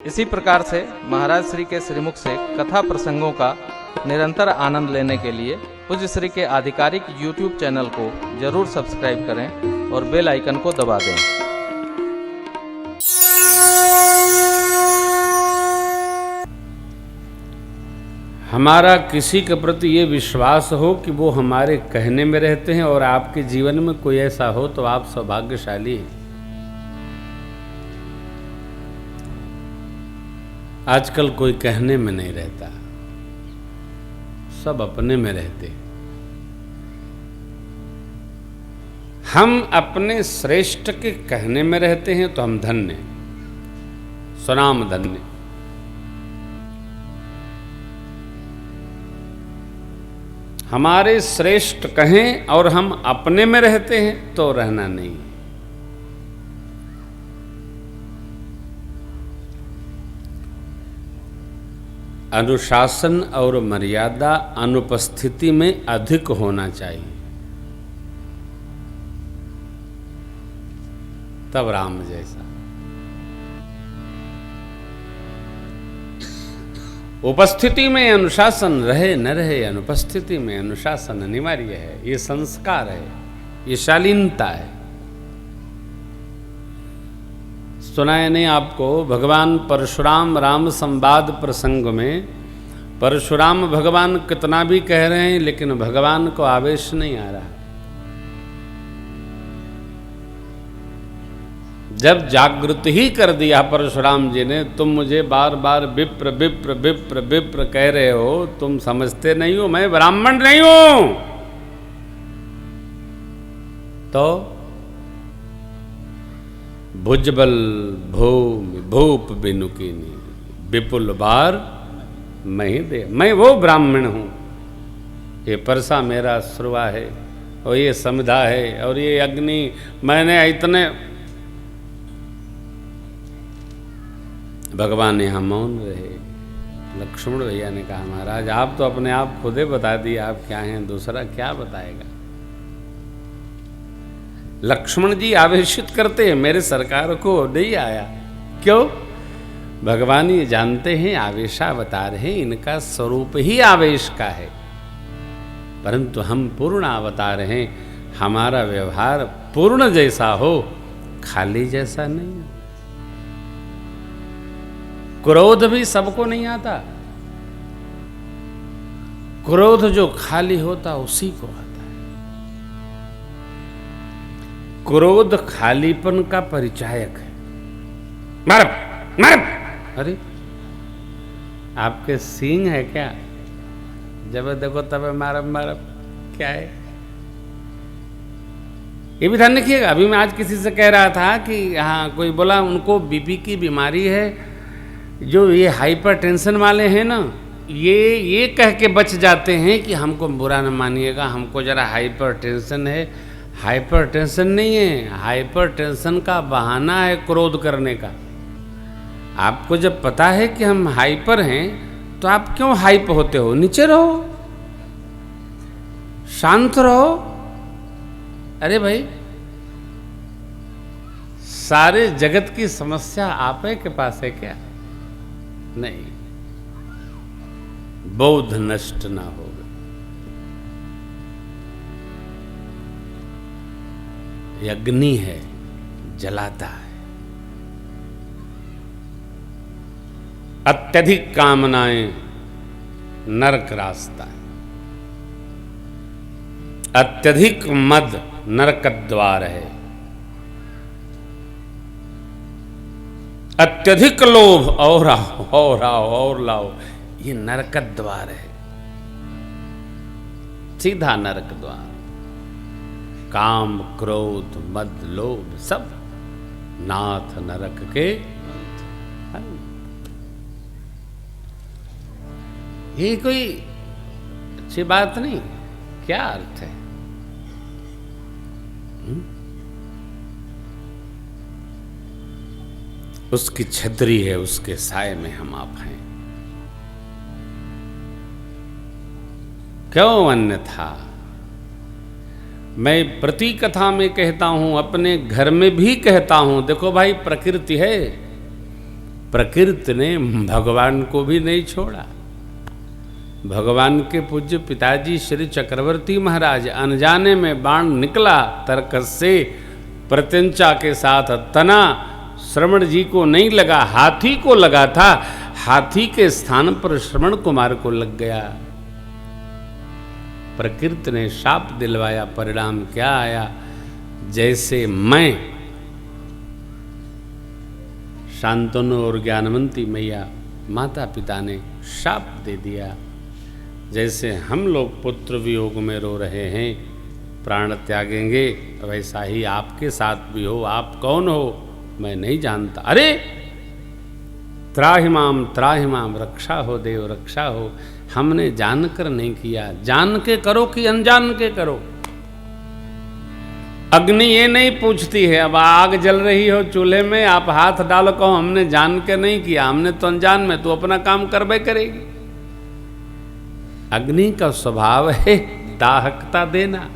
इसी प्रकार से महाराज श्री के श्रीमुख से कथा प्रसंगों का निरंतर आनंद लेने के लिए पूज्य श्री के आधिकारिक YouTube चैनल को जरूर सब्सक्राइब करें और बेल आइकन को दबा दें। हमारा किसी के प्रति ये विश्वास हो कि वो हमारे कहने में रहते हैं और आपके जीवन में कोई ऐसा हो तो आप सौभाग्यशाली हैं। आजकल कोई कहने में नहीं रहता, सब अपने में रहते। हम अपने श्रेष्ठ के कहने में रहते हैं तो हम धन्य, सुनाम धन्य। हमारे श्रेष्ठ कहें और हम अपने में रहते हैं तो रहना नहीं। अनुशासन और मर्यादा अनुपस्थिति में अधिक होना चाहिए, तब राम जैसा। उपस्थिति में अनुशासन रहे न रहे, अनुपस्थिति में अनुशासन अनिवार्य है। ये संस्कार है, ये शालीनता है। सुना है नहीं आपको, भगवान परशुराम राम संवाद प्रसंग में परशुराम भगवान कितना भी कह रहे हैं लेकिन भगवान को आवेश नहीं आ रहा। जब जागृत ही कर दिया परशुराम जी ने, तुम मुझे बार बार विप्र विप्र विप्र विप्र कह रहे हो, तुम समझते नहीं हो मैं ब्राह्मण नहीं हूं, तो भुजबल भूमि भूप बिनुकीनी विपुल बार मैं ही दे। मैं वो ब्राह्मण हूं, ये परसा मेरा श्रुवा है और ये समिधा है और ये अग्नि, मैंने इतने। भगवान यहाँ मौन रहे। लक्ष्मण भैया ने कहा महाराज आप तो अपने आप खुदे बता दिए आप क्या हैं, दूसरा क्या बताएगा। लक्ष्मण जी आवेशित करते हैं, मेरे सरकार को नहीं आया। क्यों? भगवान ये जानते हैं आवेशावतार हैं, इनका स्वरूप ही आवेश का है, परंतु हम पूर्ण अवतार हैं, हमारा व्यवहार पूर्ण जैसा हो, खाली जैसा नहीं हो। क्रोध भी सबको नहीं आता, क्रोध जो खाली होता उसी को आता है। क्रोध खालीपन का परिचायक है। मर मर, अरे आपके सींग है क्या? जब देखो तब मारब मारब, क्या है? ये भी ध्यान रखिएगा। अभी मैं आज किसी से कह रहा था कि हाँ, कोई बोला उनको बीपी की बीमारी है, जो ये हाइपर टेंशन वाले हैं ना, ये कह के बच जाते हैं कि हमको बुरा न मानिएगा, हमको जरा हाइपर टेंशन है। हाइपर टेंशन नहीं है, हाइपर टेंशन का बहाना है क्रोध करने का। आपको जब पता है कि हम हाइपर हैं तो आप क्यों हाइप होते हो? नीचे रहो, शांत रहो। अरे भाई, सारे जगत की समस्या आप के पास है क्या? नहीं, बोध नष्ट ना होगा। ये अग्नि है, जलाता है। अत्यधिक कामनाएं नरक रास्ता है, अत्यधिक मद नरक द्वार है, अत्यधिक लोभ और आओ और आओ और लाओ, ये नरक द्वार है, सीधा नरक द्वार। काम क्रोध मद लोभ सब नाथ नरक के। ये कोई अच्छी बात नहीं, क्या अर्थ है? उसकी छतरी है, उसके साए में हम आप हैं। क्यों अन्यथा? मैं प्रति कथा में कहता हूं, अपने घर में भी कहता हूं। देखो भाई, प्रकृति है, प्रकृति ने भगवान को भी नहीं छोड़ा। भगवान के पूज्य पिताजी श्री चक्रवर्ती महाराज अनजाने में बाण निकला तरकस से, प्रत्यंचा के साथ तना, श्रवण जी को नहीं लगा, हाथी को लगा था। हाथी के स्थान पर श्रवण कुमार को लग गया। प्रकृति ने शाप दिलवाया, परिणाम क्या आया? जैसे मैं शांतनु और ज्ञानवंती मैया माता पिता ने शाप दे दिया, जैसे हम लोग पुत्र वियोग में रो रहे हैं, प्राण त्यागेंगे, वैसा ही आपके साथ भी हो। आप कौन हो मैं नहीं जानता। अरे त्राहि माम, रक्षा हो देव रक्षा हो। हमने जानकर नहीं किया, जान के करो कि अनजान के करो। अग्नि ये नहीं पूछती है, अब आग जल रही हो चूल्हे में, आप हाथ डालो, कहो हमने जान के नहीं किया, हमने तो अनजान में, तू अपना काम करबे करेगी। अग्नि का स्वभाव है दाहकता देना,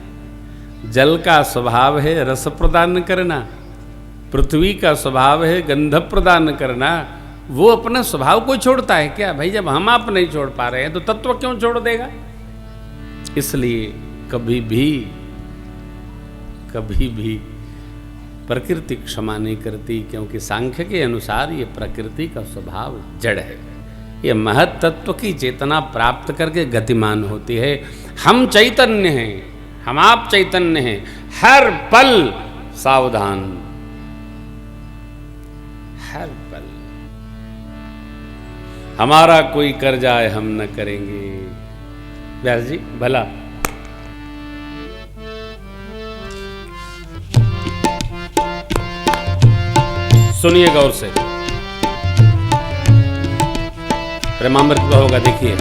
जल का स्वभाव है रस प्रदान करना, पृथ्वी का स्वभाव है गंध प्रदान करना। वो अपना स्वभाव को छोड़ता है क्या भाई? जब हम आप नहीं छोड़ पा रहे हैं तो तत्व क्यों छोड़ देगा? इसलिए कभी भी प्रकृति क्षमा नहीं करती, क्योंकि सांख्य के अनुसार ये प्रकृति का स्वभाव जड़ है। ये महत तत्व की चेतना प्राप्त करके गतिमान होती है। हम चैतन्य हैं, हम आप चैतन्य हैं, हर पल सावधान, हर पल। हमारा कोई कर जाए हम न करेंगे। व्यास जी भला सुनिए गौर से, प्रेमामृत होगा, देखिए।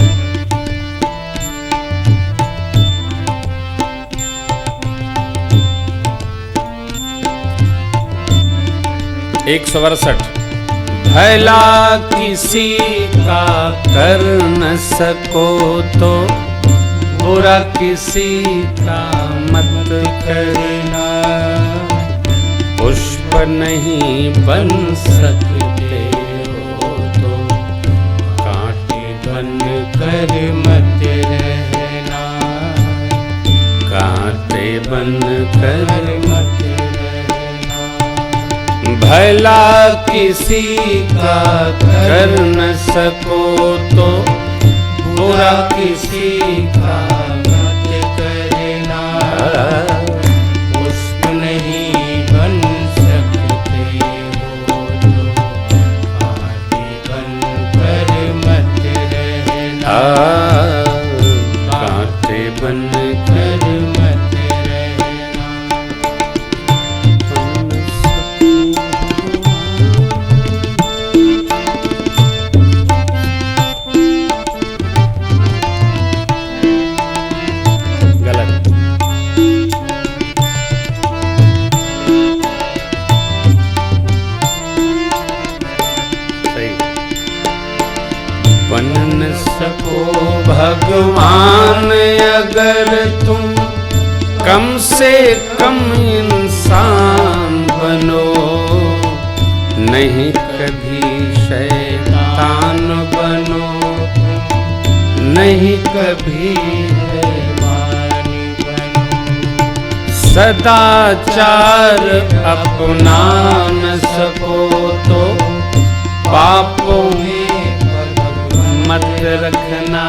एक 162 भला किसी का कर न सको तो बुरा किसी का मत करना, पुष्प नहीं बन सकते हो तो कांटे बन कर मत रहना, कांटे बन कर मत रहना। भला किसी का कर न सको तो बुरा किसी का मत करना, पुष्प नहीं बन सकते हो तो कांटे बन कर मत रहना, कांटे बन कर मत रहना। गलत। सही। बन न सको भगवान अगर तुम कम से कम इंसान बनो, नहीं कभी शैतान बनो, नहीं कभी हैवानी बनो। सदाचार अपना न सको तो पापों में मत रखना,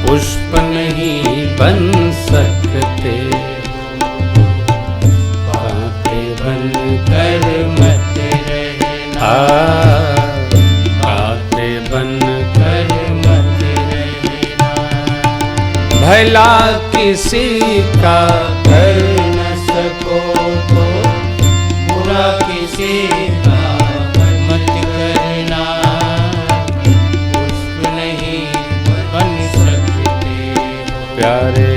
पुष्प नहीं बन सकते कांटे बन कर मत रहना, कांटे बन कर मत रहना। भला किसी का कर न सको तो बुरा किसी का मत करना, पुष्प नहीं बन सकते हो प्यारे,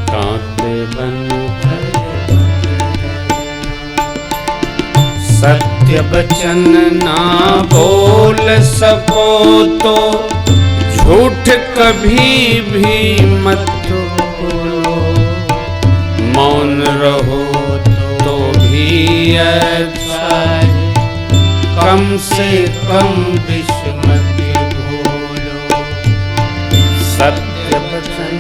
कांटे बन कर। सत्य वचन ना बोल सको तो झूठ कभी भी मत बोलो, मौन रहो तो भी अच्छा है, कम से कम विष मत घोलो। सत्य वचन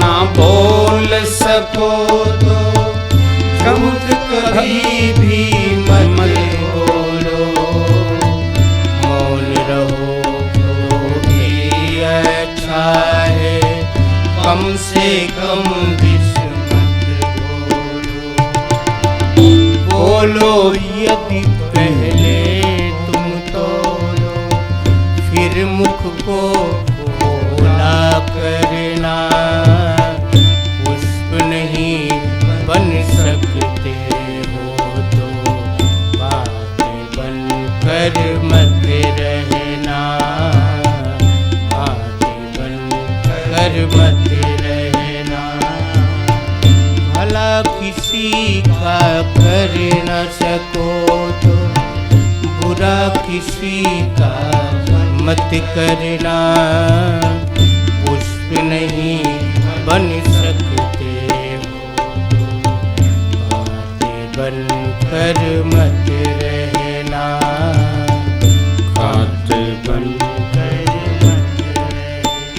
ना बोल सको तो झूठ कभी भी मत बोलो। मौन रहो तो भी अच्छा है, कम से कम विष मत बोलो। बोलो यदि पहले तुम तोलो, फिर मुख को बोला करना। पुष्प नहीं बन सकते हो तो बातें बन कर मत रहना। बातें बन कर मत रहना। भला किसी का कर न सको तो बुरा किसी का मत करना। पुष्प नहीं बन सकते हो तो बातें बन कर मत रहना। बातें बन कर मत रहना।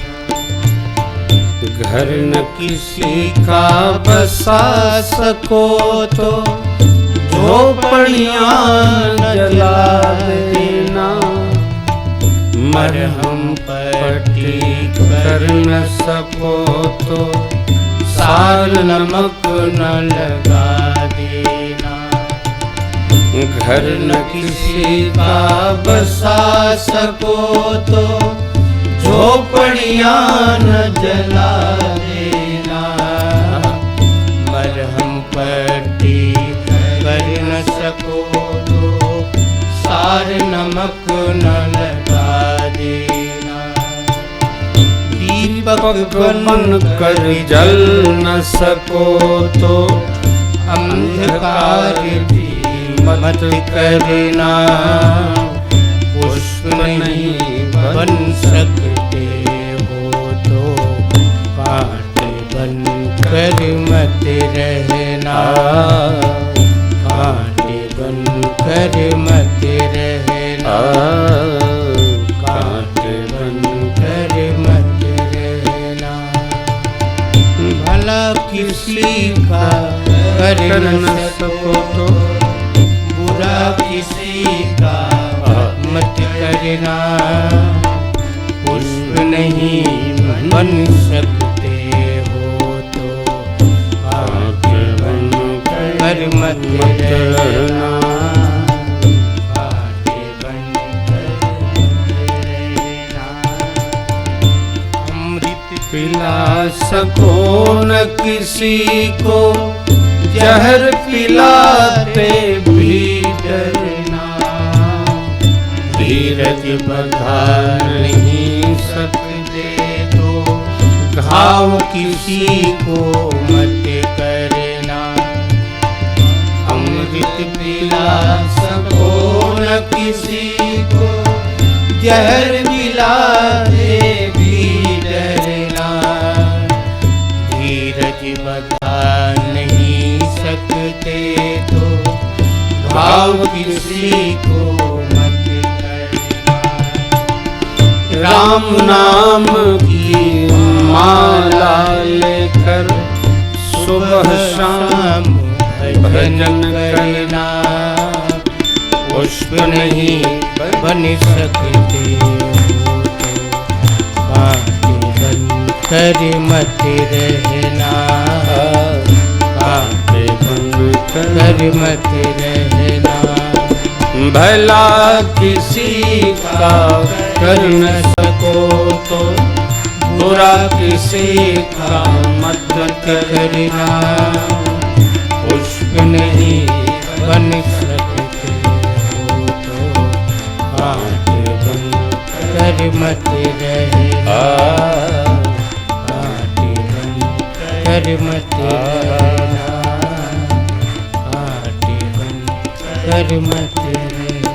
घर न किसी का बसा सको तो झोपड़ियाँ न जला देना। मरहम पट्टी कर न सको तो साल नमक न लगा देना। घर न किसी का बसा सको तो झोपड़ियाँ न जला देना। मरहम पट्टी कर न सको तो सार नमक न लगा देना। दीपक बन कर जल न सको तो अंधकार भी मत करना। पुष्प नहीं बन सकते हो तो कांटे बन कर मत रहना। कांटे बन कर मत रहना। कांटे बन कर मत रहना। भला किसी का कर न सको तो बुरा किसी का मत करना। पुष्प नहीं बन सकते हो तो आगे बन कर मत रहना। आगे बन कर रहना। अमृत पिला सको न किसी को, जहर पिलाते भी डरना। धीरज बधा नहीं सकते तो घाव किसी को मत करना। अमृत पिला सको न किसी को, जहर पिलाते भी डरना। धीरज बधा नहीं सकते तो घाव किसी को मत करना। राम नाम की माला लेकर सुबह शाम भजन करना। पुष्प नहीं बन सकते हो तो कांटे बन कर मत रहना। कांटे बन कर मत रहना। भला किसी का कर न सको तो बुरा किसी का मत करना। पुष्प नहीं बन सकते हो तो कांटे बन कर मत रहना। कांटे बन कर मत रहना। कांटे बन कर मत रहना।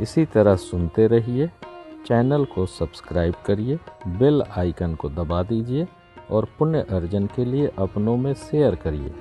इसी तरह सुनते रहिए। चैनल को सब्सक्राइब करिए, बेल आइकन को दबा दीजिए और पुण्य अर्जन के लिए अपनों में शेयर करिए।